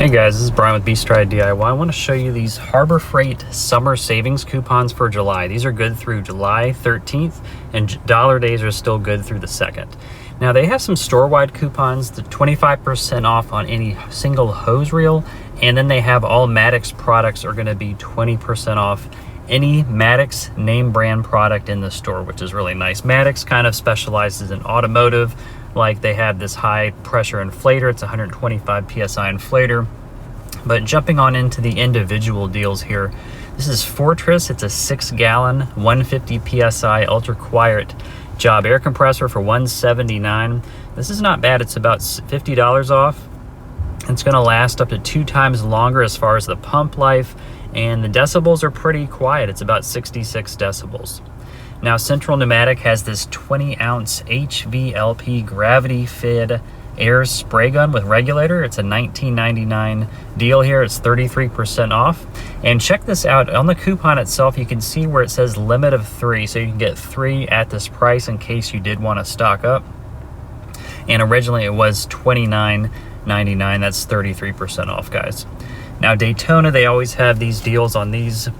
Hey guys, this is Brian with Beastride DIY. I want to show you these Harbor Freight summer savings coupons for July. These are good through July 13th, and dollar days are still good through the 2nd. Now they have some store-wide coupons, the 25% off on any single hose reel, and then they have all Maddox products are going to be 20% off any Maddox name brand product in the store, which is really nice. Maddox kind of specializes in automotive. Like they have this high pressure inflator, it's 125 PSI inflator. But jumping on into the individual deals here, this is Fortress. It's a 6-gallon, 150 PSI ultra quiet job air compressor for $179. This is not bad. It's about $50 off. It's going to last up to 2 times longer as far as the pump life, and the decibels are pretty quiet. It's about 66 decibels. Now Central Pneumatic has this 20-ounce HVLP gravity fed air spray gun with regulator. It's a $19.99 deal here. It's 33% off. And check this out. On the coupon itself, you can see where it says limit of 3. So you can get 3 at this price in case you did want to stock up. And originally it was $29.99. That's 33% off, guys. Now Daytona, they always have these deals on these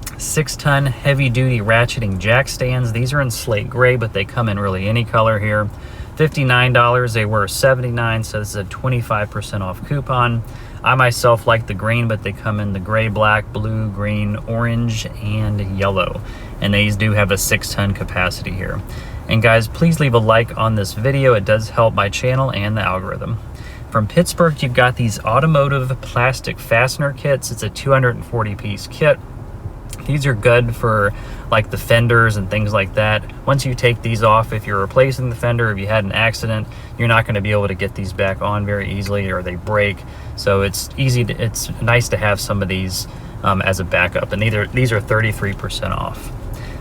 6-ton heavy-duty ratcheting jack stands. These are in slate gray, but they come in really any color here. $59. They were $79, so this is a 25% off coupon. I myself like the green, but they come in the gray, black, blue, green, orange, and yellow. And these do have a 6-ton capacity here. And guys, please leave a like on this video. It does help my channel and the algorithm. From Pittsburgh, you've got these Automotive plastic fastener kits. It's a 240-piece kit. These are good for like the fenders and things like that. Once you take these off, if you're replacing the fender, if you had an accident, you're not going to be able to get these back on very easily, or they break. So it's nice to have some of these as a backup. And these are 33% off.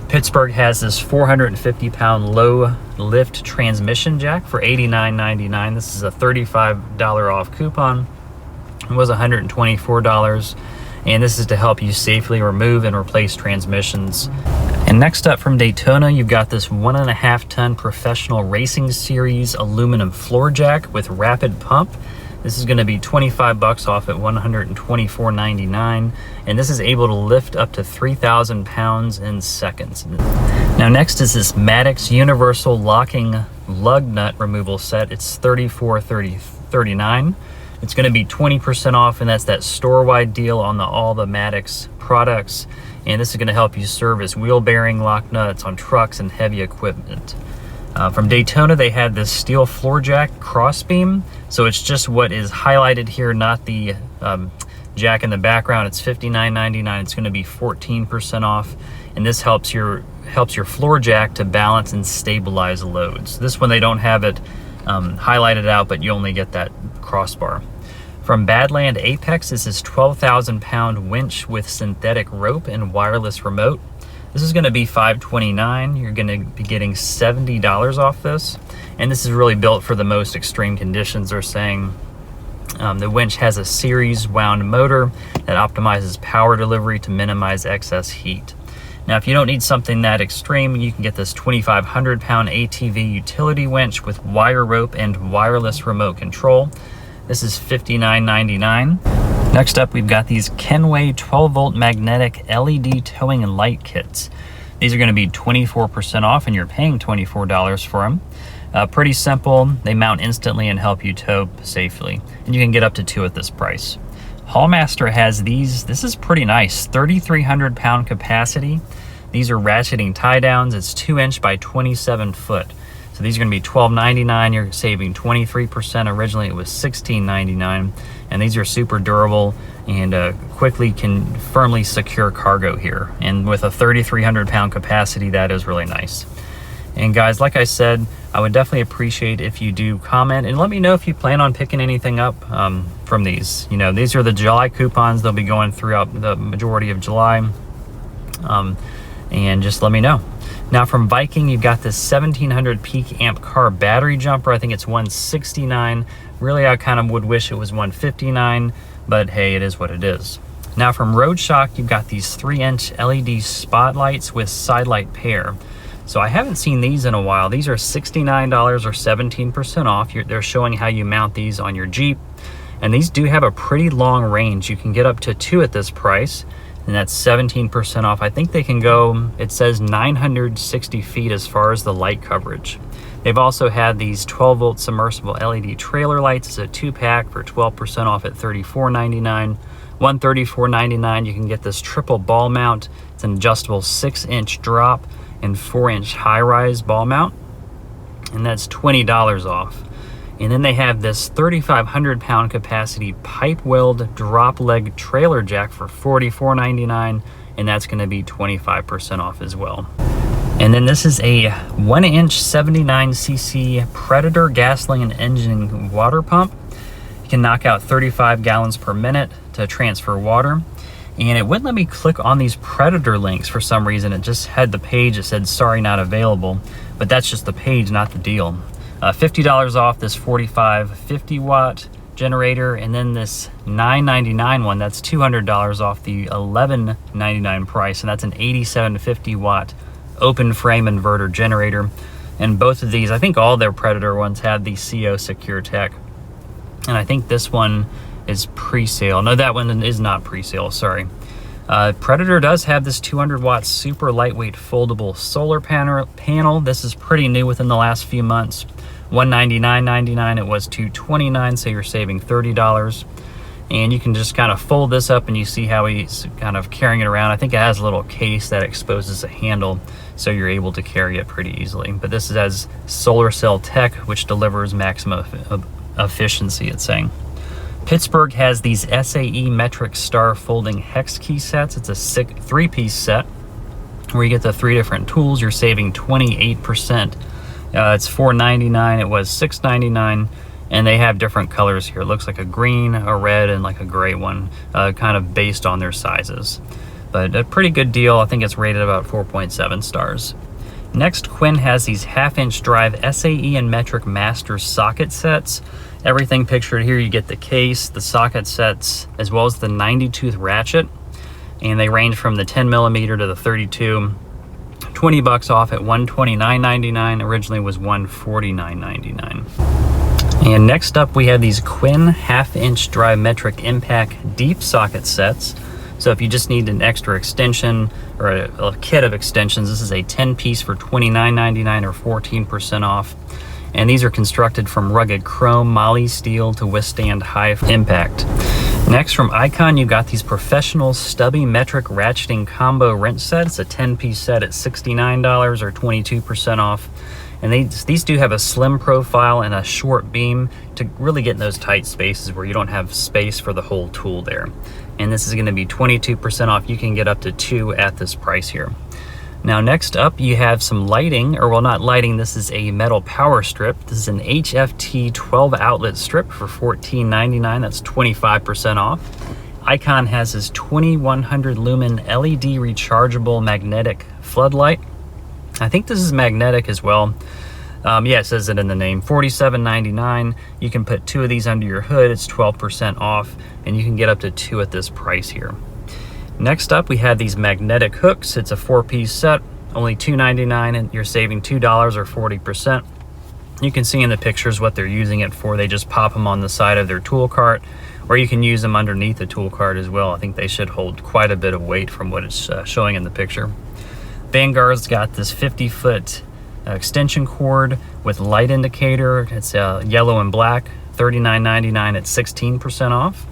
Pittsburgh has this 450-pound low lift transmission jack for $89.99. This is a $35 off coupon. It was $124. And this is to help you safely remove and replace transmissions. And next up from Daytona, you've got this 1.5-ton Professional Racing Series aluminum floor jack with rapid pump. This is going to be $25 off at $124.99, and this is able to lift up to 3,000 pounds in seconds. Now next is this Maddox universal locking lug nut removal set. It's $34.39. It's going to be 20% off, and that's that store-wide deal on all the Maddox products. And this is going to help you serve as wheel bearing lock nuts on trucks and heavy equipment. From Daytona, they had this steel floor jack crossbeam. So it's just what is highlighted here, not the jack in the background. It's $59.99. It's going to be 14% off, and this helps your floor jack to balance and stabilize loads. This one, they don't have it highlighted out, but you only get that crossbar. From Badland Apex, this is 12,000-pound winch with synthetic rope and wireless remote. This is going to be $529. You're going to be getting $70 off this, and this is really built for the most extreme conditions. They're saying the winch has a series wound motor that optimizes power delivery to minimize excess heat. Now, if you don't need something that extreme, you can get this 2,500-pound ATV utility winch with wire rope and wireless remote control. This is $59.99. Next up, we've got these Kenway 12-volt magnetic LED towing and light kits. These are going to be 24% off, and you're paying $24 for them. Pretty simple. They mount instantly and help you tow safely. And you can get up to 2 at this price. Hallmaster has these. This is pretty nice. 3,300-pound capacity. These are ratcheting tie downs. It's 2-inch by 27 foot. So these are going to be $12.99. You're saving 23%. Originally it was $16.99. And these are super durable and quickly can firmly secure cargo here. And with a 3,300-pound capacity, that is really nice. And guys, like I said, I would definitely appreciate if you do comment and let me know if you plan on picking anything up from these. You know, these are the July coupons. They'll be going throughout the majority of July. And just let me know. Now from Viking, you've got this 1700 peak amp car battery jumper. I think it's $169. Really, I kind of would wish it was $159, but hey, it is what it is. Now from Road Shock, you've got these 3-inch LED spotlights with side light pair. So I haven't seen these in a while. These are $69 or 17% off. They're showing how you mount these on your Jeep. And these do have a pretty long range. You can get up to 2 at this price, and that's 17% off. I think they can go, it says 960 feet as far as the light coverage. They've also had these 12-volt submersible LED trailer lights as a 2-pack for 12% off at $34.99. $134.99. You can get this triple ball mount. It's an adjustable 6-inch drop and 4-inch high-rise ball mount, and that's $20 off. And then they have this 3,500 pound capacity pipe weld drop leg trailer jack for $44.99, and that's going to be 25% off as well. And then this is a 1-inch 79cc Predator gasoline engine water pump. You can knock out 35 gallons per minute to transfer water. And it wouldn't let me click on these Predator links for some reason. It just had the page that said sorry, not available, but that's just the page, not the deal. $50 off this 45 50 watt generator, and then this $9.99 one, that's $200 off the $11.99 price, and that's an 87 50 watt open frame inverter generator. And both of these, I think all their Predator ones have the CO Secure Tech, and I think this one is pre-sale. No, that one is not pre-sale, sorry. Predator does have this 200 watt super lightweight foldable solar panel. This is pretty new within the last few months. $199.99, it was $229, so you're saving $30. And you can just kind of fold this up, and you see how he's kind of carrying it around. I think it has a little case that exposes a handle, so you're able to carry it pretty easily. But this has solar cell tech, which delivers maximum efficiency, it's saying. Pittsburgh has these SAE metric star folding hex key sets. It's a 3-piece set where you get the 3 different tools. You're saving 28%. It's $4.99. It was $6.99, and they have different colors here. It looks like a green, a red, and like a gray one, kind of based on their sizes. But a pretty good deal. I think it's rated about 4.7 stars. Next, Quinn has these 1/2-inch drive SAE and metric master socket sets. Everything pictured here. You get the case, the socket sets, as well as the 90-tooth ratchet, and they range from the 10mm to the 32. $20 off at $129.99. Originally was $149.99. And next up, we have these Quinn 1/2-inch drive metric impact deep socket sets. So if you just need an extra extension or a kit of extensions, this is a 10-piece for $29.99 or 14% off. And these are constructed from rugged chrome moly steel to withstand high impact. Next, from Icon, you got these professional stubby metric ratcheting combo wrench sets. A 10-piece set at $69 or 22% off. And these do have a slim profile and a short beam to really get in those tight spaces where you don't have space for the whole tool there. And this is going to be 22% off. You can get up to 2 at this price here. Now next up, you have some lighting, or well, not lighting, this is a metal power strip. This is an HFT 12 outlet strip for $14.99. That's 25% off. Icon has this 2100 lumen LED rechargeable magnetic floodlight. I think this is magnetic as well. Yeah, it says it in the name. $47.99. You can put 2 of these under your hood. It's 12% off, and you can get up to 2 at this price here. Next up, we have these magnetic hooks. It's a 4-piece set, only $2.99, and you're saving $2 or 40%. You can see in the pictures what they're using it for. They just pop them on the side of their tool cart, or you can use them underneath the tool cart as well. I think they should hold quite a bit of weight from what it's showing in the picture. Vanguard's got this 50-foot extension cord with light indicator. It's yellow and black, $39.99 at 16% off.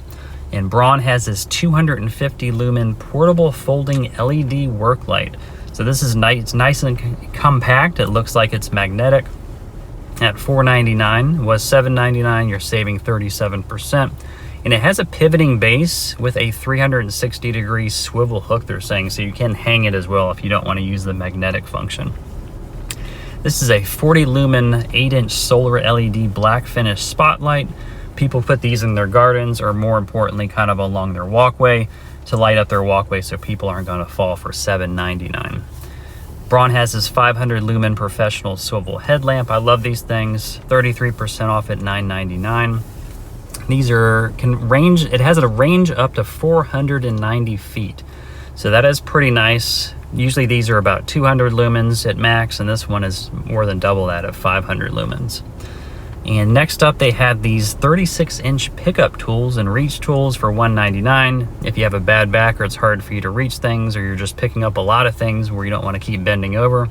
And Braun has this 250 lumen portable folding LED work light. So this is nice. It's nice and compact. It looks like it's magnetic. At $4.99, was $7.99. You're saving 37%. And it has a pivoting base with a 360-degree swivel hook, they're saying, so you can hang it as well if you don't want to use the magnetic function. This is a 40 lumen 8-inch solar LED black finish spotlight. People put these in their gardens, or more importantly, kind of along their walkway to light up their walkway so people aren't going to fall, for $7.99. Braun has this 500 lumen professional swivel headlamp. I love these things. 33% off at $9.99. These can range, it has a range up to 490 feet. So that is pretty nice. Usually these are about 200 lumens at max, and this one is more than double that at 500 lumens. And next up, they have these 36-inch pickup tools and reach tools for $1.99. If you have a bad back or it's hard for you to reach things, or you're just picking up a lot of things where you don't want to keep bending over.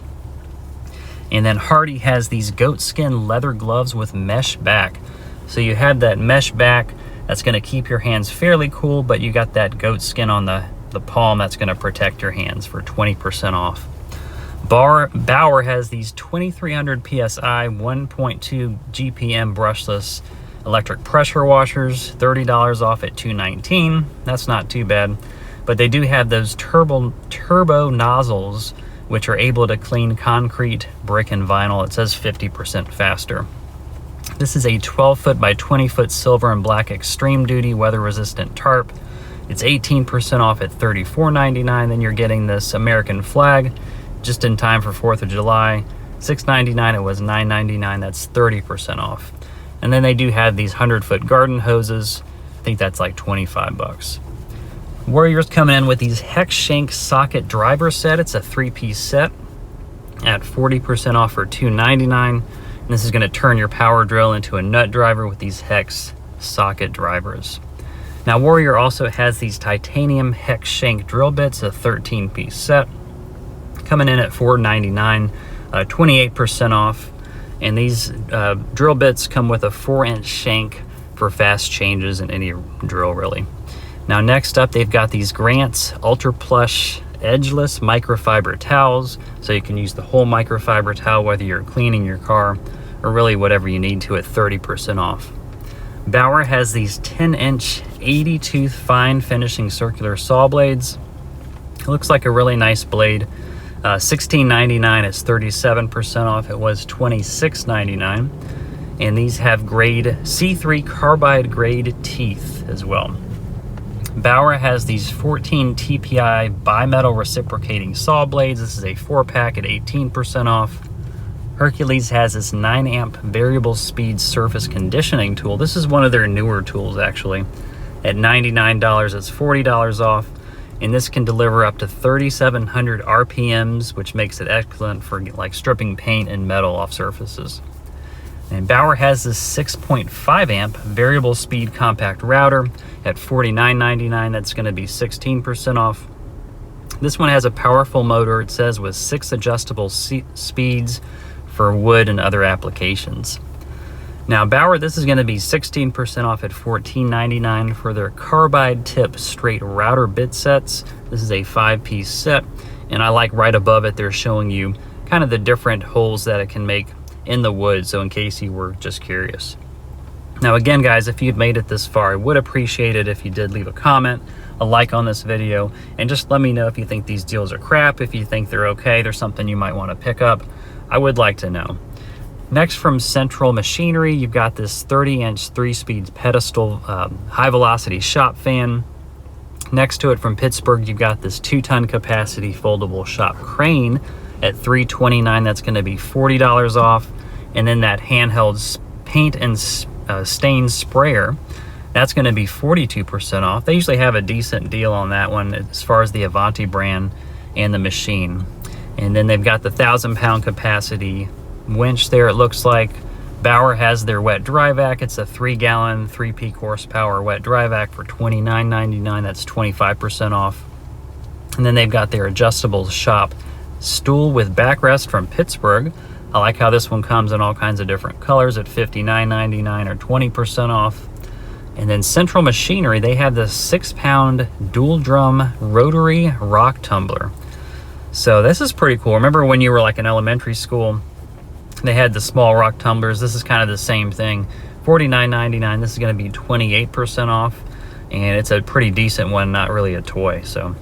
And then Hardy has these goat skin leather gloves with mesh back. So you have that mesh back that's going to keep your hands fairly cool, but you got that goat skin on the palm that's going to protect your hands for 20% off. Bauer has these 2300 PSI 1.2 GPM brushless electric pressure washers, $30 off at $219. That's not too bad, but they do have those turbo nozzles which are able to clean concrete, brick, and vinyl. It says 50% faster. This is a 12-foot by 20-foot silver and black extreme duty weather resistant tarp. It's 18% off at $34.99. Then you're getting this American flag just in time for 4th of July. $6.99, it was $9.99, that's 30% off. And then they do have these 100-foot garden hoses. I think that's like 25 bucks. Warrior's coming in with these hex shank socket driver set. It's a 3-piece set at 40% off for $2.99. And this is going to turn your power drill into a nut driver with these hex socket drivers. Now Warrior also has these titanium hex shank drill bits, a 13-piece set, coming in at $4.99, 28% off. And these drill bits come with a 4-inch shank for fast changes in any drill, really. Now next up, they've got these Grant's Ultra Plush edgeless microfiber towels, so you can use the whole microfiber towel whether you're cleaning your car or really whatever you need to at 30% off. Bauer has these 10-inch 80-tooth fine finishing circular saw blades. It looks like a really nice blade. $16.99 is 37% off. It was $26.99. And these have grade C3 carbide grade teeth as well. Bauer has these 14 TPI bimetal reciprocating saw blades. This is a 4-pack at 18% off. Hercules has this 9-amp variable speed surface conditioning tool. This is one of their newer tools, actually. At $99, it's $40 off. And this can deliver up to 3,700 RPMs, which makes it excellent for like stripping paint and metal off surfaces. And Bauer has this 6.5 amp variable speed compact router at $49.99. That's going to be 16% off. This one has a powerful motor, it says, with 6 adjustable speeds for wood and other applications. Now Bauer, this is going to be 16% off at $14.99 for their carbide tip straight router bit sets. This is a 5-piece set, and I like right above it they're showing you kind of the different holes that it can make in the wood, so in case you were just curious. Now again guys, if you'd made it this far, I would appreciate it if you did leave a comment, a like on this video, and just let me know if you think these deals are crap, if you think they're okay, there's something you might want to pick up. I would like to know. Next, from Central Machinery, you've got this 30-inch 3-speed pedestal high-velocity shop fan. Next to it, from Pittsburgh, you've got this 2-ton capacity foldable shop crane at $329. That's going to be $40 off. And then that handheld paint and stain sprayer, that's going to be 42% off. They usually have a decent deal on that one as far as the Avanti brand and the machine. And then they've got the 1,000-pound capacity winch there, it looks like. Bauer has their wet dry vac. It's a 3-gallon 3-peak horsepower wet dry vac for $29.99. That's 25% off. And then they've got their adjustable shop stool with backrest from Pittsburgh. I like how this one comes in all kinds of different colors at $59.99 or 20% off. And then Central Machinery, they have the 6-pound dual drum rotary rock tumbler. So this is pretty cool. Remember when you were like in elementary school, they had the small rock tumblers? This is kind of the same thing. $49.99. This is going to be 28% off, and it's a pretty decent one, not really a toy. So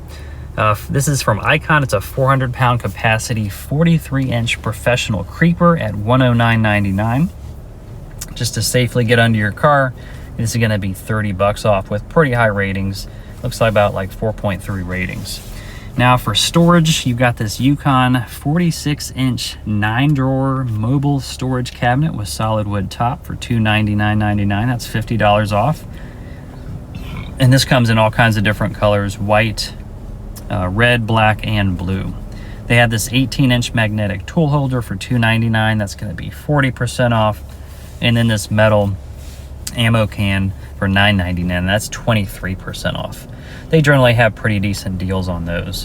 this is from Icon. It's a 400-pound capacity 43-inch professional creeper at $109.99. Just to safely get under your car, this is going to be 30 bucks off with pretty high ratings. Looks like about like 4.3 ratings. Now for storage, you've got this Yukon 46-inch 9-drawer mobile storage cabinet with solid wood top for $299.99. That's $50 off. And this comes in all kinds of different colors: white, red, black, and blue. They have this 18-inch magnetic tool holder for $299. That's going to be 40% off. And then this metal ammo can for $9.99. That's 23% off. They generally have pretty decent deals on those.